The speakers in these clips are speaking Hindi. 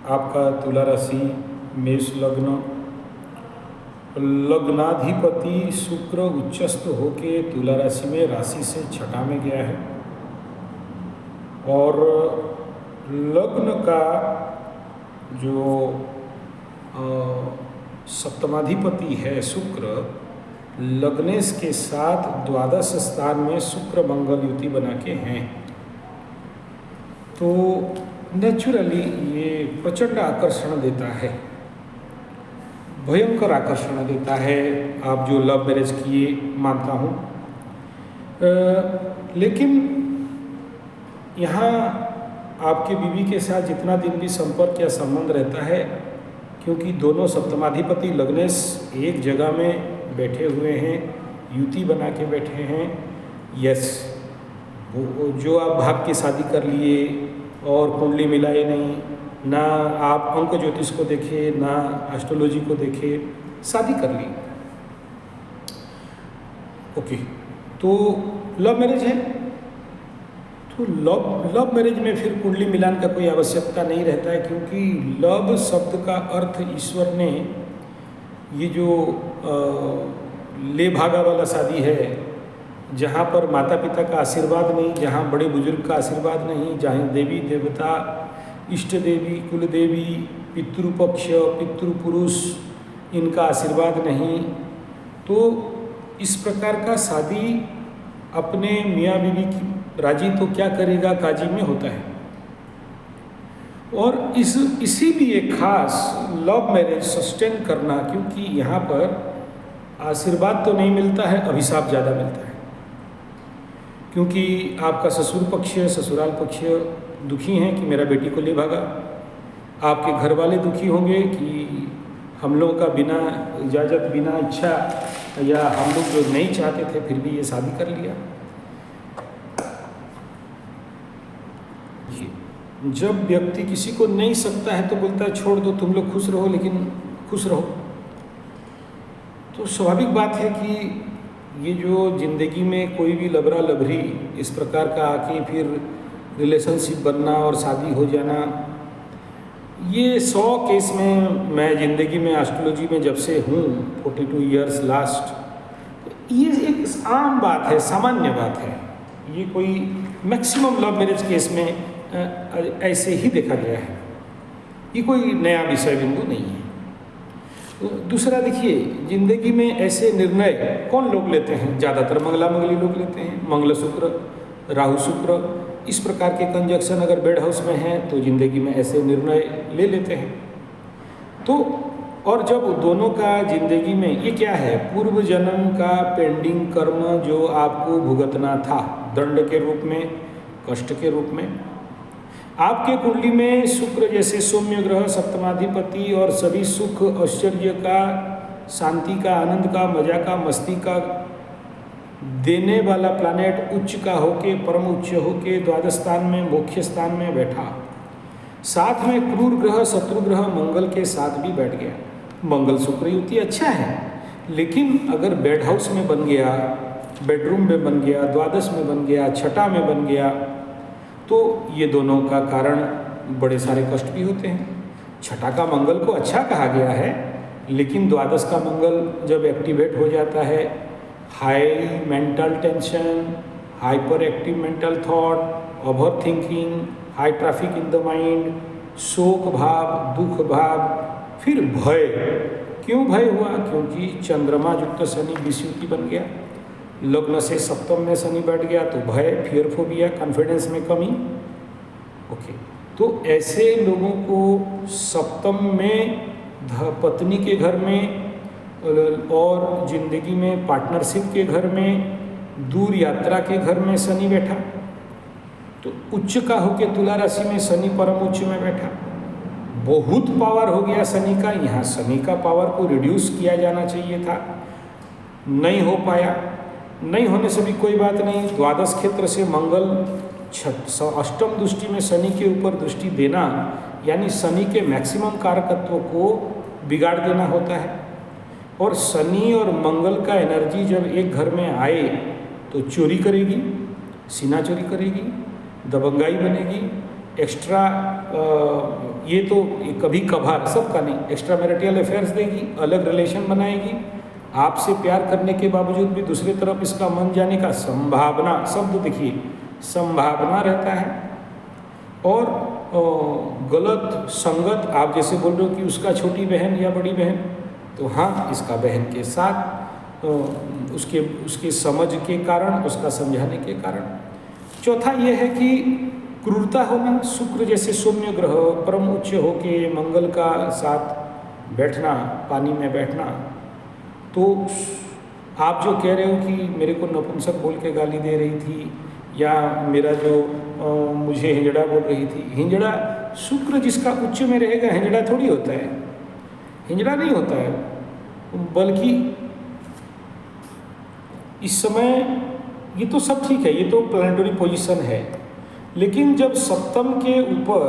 आपका तुला राशि मेष लग्न, लग्नाधिपति शुक्र उच्चस्थ होके तुला राशि में राशि से छठा में गया है और लग्न का जो सप्तमाधिपति है शुक्र, लग्नेश के साथ द्वादश स्थान में शुक्र मंगल युति बना के हैं। तो नेचुरली ये प्रचंड आकर्षण देता है, भयंकर आकर्षण देता है। आप जो लव मैरिज किए मानता हूँ, लेकिन यहाँ आपके बीवी के साथ जितना दिन भी संपर्क या संबंध रहता है, क्योंकि दोनों सप्तमाधिपति लग्नेश एक जगह में बैठे हुए हैं, युति बना के बैठे हैं। यस, वो जो आप भाग की शादी कर लिए और कुंडली मिलाए नहीं, ना आप अंक ज्योतिष को देखे ना एस्ट्रोलॉजी को देखे, शादी कर ली। ओके, तो लव मैरिज है, तो लव मैरिज में फिर कुंडली मिलान का कोई आवश्यकता नहीं रहता है, क्योंकि लव शब्द का अर्थ ईश्वर ने ये जो ले भागा वाला शादी है, जहाँ पर माता पिता का आशीर्वाद नहीं, जहाँ बड़े बुजुर्ग का आशीर्वाद नहीं, जहाँ देवी देवता, इष्ट देवी, कुल देवी, पितृपक्ष, पितृपुरुष इनका आशीर्वाद नहीं, तो इस प्रकार का शादी अपने मियाँ बीवी की राजी तो क्या करेगा काजी में होता है। और इसीलिए खास लव मैरिज सस्टेन करना, क्योंकि यहाँ पर आशीर्वाद तो नहीं मिलता है, अभिशाप ज़्यादा मिलता है, क्योंकि आपका ससुर पक्ष ससुराल पक्ष दुखी हैं कि मेरा बेटी को ले भागा, आपके घर वाले दुखी होंगे कि हम लोगों का बिना इजाज़त बिना इच्छा या हम लोग जो नहीं चाहते थे फिर भी ये शादी कर लिया। जब व्यक्ति किसी को नहीं सकता है तो बोलता है छोड़ दो, तुम लोग खुश रहो, लेकिन खुश रहो। तो स्वाभाविक बात है कि ये जो ज़िंदगी में कोई भी लबरा लबरी इस प्रकार का आके फिर रिलेशनशिप बनना और शादी हो जाना, ये 100 केस में मैं ज़िंदगी में एस्ट्रोलॉजी में जब से हूँ 42 ईयर्स लास्ट, ये एक आम बात है, सामान्य बात है। ये कोई मैक्सिमम लव मैरिज केस में ऐसे ही देखा गया है, ये कोई नया विषय बिंदु नहीं है। तो दूसरा देखिए, ज़िंदगी में ऐसे निर्णय कौन लोग लेते हैं? ज़्यादातर मंगला मंगली लोग लेते हैं। मंगल शुक्र, राहु शुक्र, इस प्रकार के कंजक्शन अगर बेड हाउस में हैं तो ज़िंदगी में ऐसे निर्णय ले लेते हैं। तो और जब दोनों का ज़िंदगी में ये क्या है, पूर्व जन्म का पेंडिंग कर्म जो आपको भुगतना था दंड के रूप में, कष्ट के रूप में, आपके कुंडली में शुक्र जैसे सौम्य ग्रह सप्तमाधिपति और सभी सुख ऐश्वर्य का, शांति का, आनंद का, मजा का, मस्ती का देने वाला प्लैनेट उच्च का होके, परम उच्च होके द्वादश स्थान में, मुख्य स्थान में बैठा, साथ में क्रूर ग्रह शत्रु ग्रह मंगल के साथ भी बैठ गया। मंगल शुक्र युति अच्छा है, लेकिन अगर बेड हाउस में बन गया, बेडरूम में बन गया, द्वादश में बन गया, छठा में बन गया, तो ये दोनों का कारण बड़े सारे कष्ट भी होते हैं। छठा का मंगल को अच्छा कहा गया है, लेकिन द्वादश का मंगल जब एक्टिवेट हो जाता है, high mental tension, hyper active mental thought, over thinking, high traffic in the mind, शोक भाव, दुख भाव, फिर भय। क्यों भय हुआ? क्योंकि चंद्रमा युक्त शनि विषयुति बन गया, लग्न से सप्तम में शनि बैठ गया, तो भय, फियर फोबिया, कॉन्फिडेंस में कमी। ओके, तो ऐसे लोगों को सप्तम में पत्नी के घर में और जिंदगी में पार्टनरशिप के घर में, दूर यात्रा के घर में शनि बैठा, तो उच्च का होके तुला राशि में शनि परम उच्च में बैठा, बहुत पावर हो गया शनि का। यहाँ शनि का पावर को रिड्यूस किया जाना चाहिए था, नहीं हो पाया। नहीं होने से भी कोई बात नहीं, द्वादश क्षेत्र से मंगल अष्टम दृष्टि में शनि के ऊपर दृष्टि देना, यानी शनि के मैक्सिमम कारकत्व को बिगाड़ देना होता है। और शनि और मंगल का एनर्जी जब एक घर में आए तो चोरी करेगी, सीना चोरी करेगी, दबंगाई बनेगी, एक्स्ट्रा ये तो कभी कभार, सबका नहीं, एक्स्ट्रा मैरिटल अफेयर्स देगी, अलग रिलेशन बनाएगी, आपसे प्यार करने के बावजूद भी दूसरी तरफ इसका मन जाने का संभावना, शब्द देखिए संभावना रहता है। और गलत संगत, आप जैसे बोल रहे हो कि उसका छोटी बहन या बड़ी बहन, तो हाँ, इसका बहन के साथ उसके समझ के कारण, उसका समझाने के कारण। चौथा ये है कि क्रूरता होना, शुक्र जैसे सौम्य ग्रह परम उच्च होके मंगल का साथ बैठना, पानी में बैठना, तो आप जो कह रहे हो कि मेरे को नपुंसक बोल के गाली दे रही थी, या मेरा जो मुझे हिंजड़ा बोल रही थी, हिंजड़ा शुक्र जिसका उच्च में रहेगा हिंजड़ा थोड़ी होता है, हिंजड़ा नहीं होता है, बल्कि इस समय ये तो सब ठीक है, ये तो प्लैनेटरी पोजीशन है, लेकिन जब सप्तम के ऊपर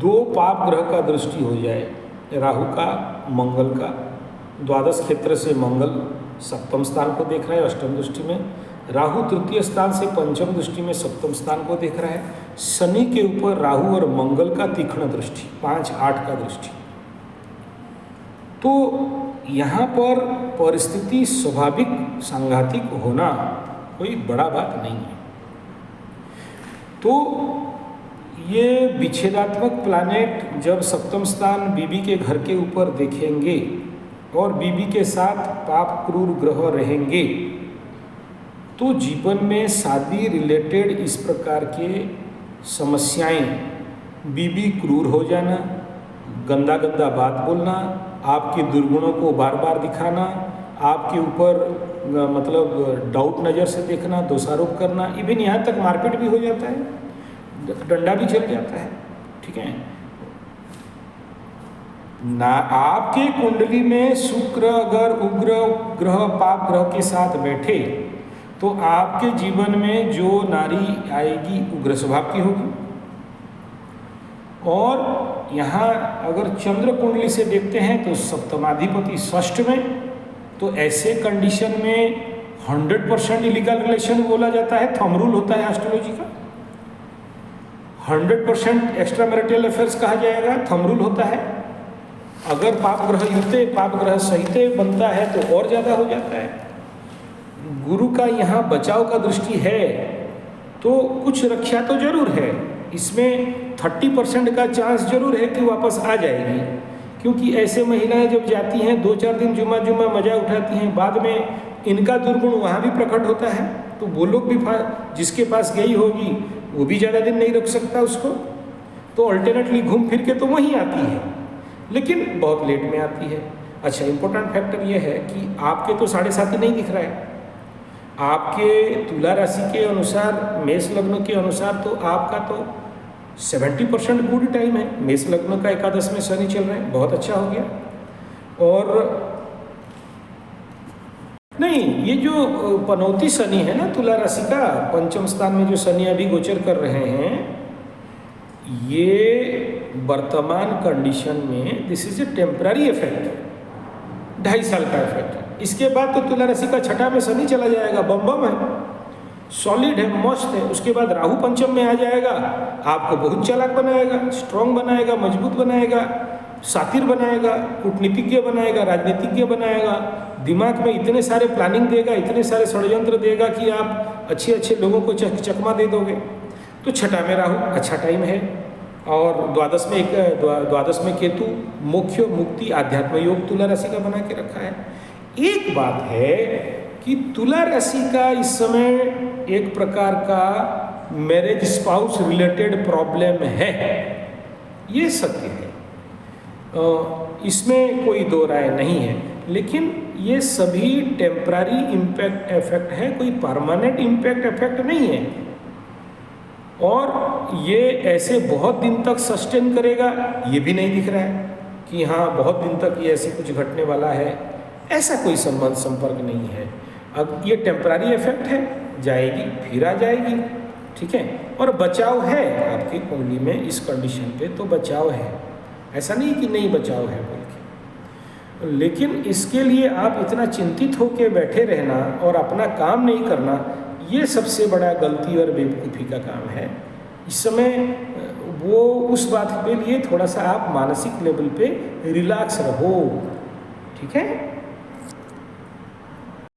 2 पाप ग्रह का दृष्टि हो जाए, राहु का, मंगल का, द्वादश क्षेत्र से मंगल सप्तम स्थान को देख रहा है अष्टम दृष्टि में, राहु तृतीय स्थान से पंचम दृष्टि में सप्तम स्थान को देख रहा है, शनि के ऊपर राहु और मंगल का तीक्ष्ण दृष्टि 5-8 का दृष्टि, तो यहाँ पर परिस्थिति स्वाभाविक सांघातिक होना कोई बड़ा बात नहीं है। तो ये विच्छेदात्मक प्लैनेट जब सप्तम स्थान बीबी के घर के ऊपर देखेंगे और बीबी के साथ पाप क्रूर ग्रह रहेंगे, तो जीवन में शादी रिलेटेड इस प्रकार के समस्याएं, बीबी क्रूर हो जाना, गंदा गंदा बात बोलना, आपके दुर्गुणों को बार बार दिखाना, आपके ऊपर मतलब डाउट नज़र से देखना, दोषारोप करना, इवन यहाँ तक मारपीट भी हो जाता है, डंडा भी चल जाता है, ठीक है ना। आपके कुंडली में शुक्र अगर उग्र ग्रह पाप ग्रह के साथ बैठे तो आपके जीवन में जो नारी आएगी उग्र स्वभाव की होगी। और यहाँ अगर चंद्र कुंडली से देखते हैं तो सप्तमाधिपति षष्ठ में, तो ऐसे कंडीशन में 100% इलीगल रिलेशन बोला जाता है, थंब रूल होता है एस्ट्रोलॉजी का, 100% एक्स्ट्रा मैरिटल अफेयर्स कहा जाएगा, थंब रूल होता है। अगर पाप ग्रह युते, पाप ग्रह सहिते बनता है तो और ज़्यादा हो जाता है। गुरु का यहाँ बचाव का दृष्टि है तो कुछ रक्षा तो जरूर है, इसमें 30% का चांस जरूर है कि वापस आ जाएगी, क्योंकि ऐसे महिलाएं जब जाती हैं 2-4 दिन जुम्मा मजा उठाती हैं, बाद में इनका दुर्गुण वहाँ भी प्रकट होता है, तो वो लोग भी जिसके पास गई होगी वो भी ज़्यादा दिन नहीं रख सकता उसको, तो अल्टरनेटली घूम फिर के तो वहीं आती है, लेकिन बहुत लेट में आती है। अच्छा, इम्पोर्टेंट फैक्टर ये है कि आपके तो 7.5 नहीं दिख रहा है, आपके तुला राशि के अनुसार, मेष लग्न के अनुसार तो आपका तो 70% गुड टाइम है। मेष लग्न का एकादश में शनि चल रहे हैं, बहुत अच्छा हो गया। और नहीं, ये जो पनौती शनि है ना तुला राशि का, पंचम स्थान में जो शनि अभी गोचर कर रहे हैं, ये वर्तमान कंडीशन में this is a temporary effect, 2.5 साल का इफेक्ट है। इसके बाद तो तुला राशि का छठा में शनि चला जाएगा, बम है, सॉलिड है, मस्त है। उसके बाद राहु पंचम में आ जाएगा, आपको बहुत चालाक बनाएगा, स्ट्रांग बनाएगा, मजबूत बनाएगा, सातिर बनाएगा, कूटनीतिज्ञ बनाएगा, राजनीतिज्ञ बनाएगा, दिमाग में इतने सारे प्लानिंग देगा, इतने सारे षड्यंत्र देगा कि आप अच्छे अच्छे लोगों को चकमा दे दोगे। तो छठा में राहु अच्छा टाइम है, और द्वादश में केतु मोक्ष मुक्ति आध्यात्म योग तुला राशि का बना के रखा है। एक बात है कि तुला राशि का इस समय एक प्रकार का मैरिज स्पाउस रिलेटेड प्रॉब्लम है, ये सत्य है, इसमें कोई दो राय नहीं है, लेकिन ये सभी टेम्पररी इम्पैक्ट इफेक्ट है, कोई परमानेंट इम्पैक्ट इफेक्ट नहीं है। और ये ऐसे बहुत दिन तक सस्टेन करेगा ये भी नहीं दिख रहा है कि हाँ बहुत दिन तक ये ऐसे कुछ घटने वाला है, ऐसा कोई संपर्क नहीं है। अब ये टेम्पररी इफेक्ट है, जाएगी फिर आ जाएगी, ठीक है। और बचाव है आपकी कुंडली में इस कंडीशन पे, तो बचाव है, ऐसा नहीं कि नहीं बचाव है बोल के। लेकिन इसके लिए आप इतना चिंतित होकर बैठे रहना और अपना काम नहीं करना, ये सबसे बड़ा गलती और बेवकूफ़ी का काम है। इस समय वो उस बात के लिए थोड़ा सा आप मानसिक लेवल पे रिलैक्स रहो, ठीक है।